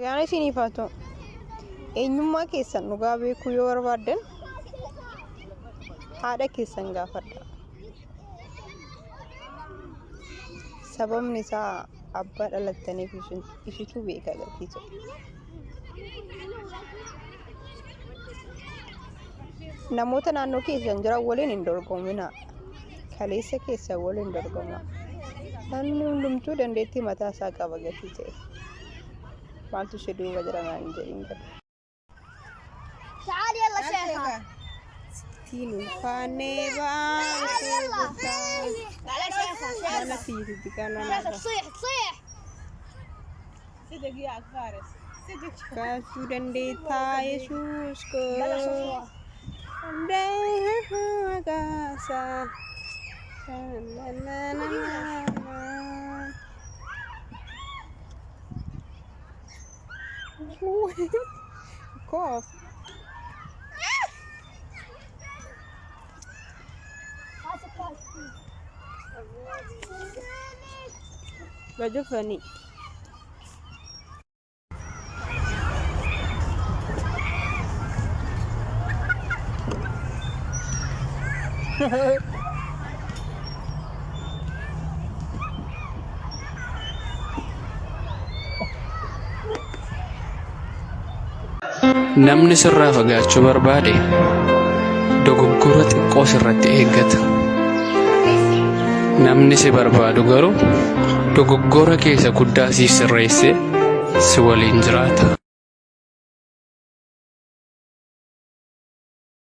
Gana sinifaatu eenyummaa keessan dhugaa beekuu yoo barbaadan haadha keessan gaafadha. Sababni isaa abbaa dhalattaniif ishitu beeka galtiisa. Namoota naannoo keessan jiran waliin hin dorgomina. Kaleessa keessan waliin dorgoma. Namni hundumtuu dandeettii mataa isaa qaba galtiisa. مالتو شدوا وجرنا عندي تعالي يلا شيخة تينو فاني بانك تعالي شيخة أنا تيجي تكلم شيخة تصيح صدق يا فارس صدق كاسودن دي تايشوس كو ده كاسا لا لا لا cough. Baju funny. Namni sirraa fagaachuu barbaade dogoggora xiqqoo sirratti eeggata. Namni si barbaadu garuu dogoggora keessa guddaa siif sirreessee si waliin jiraata.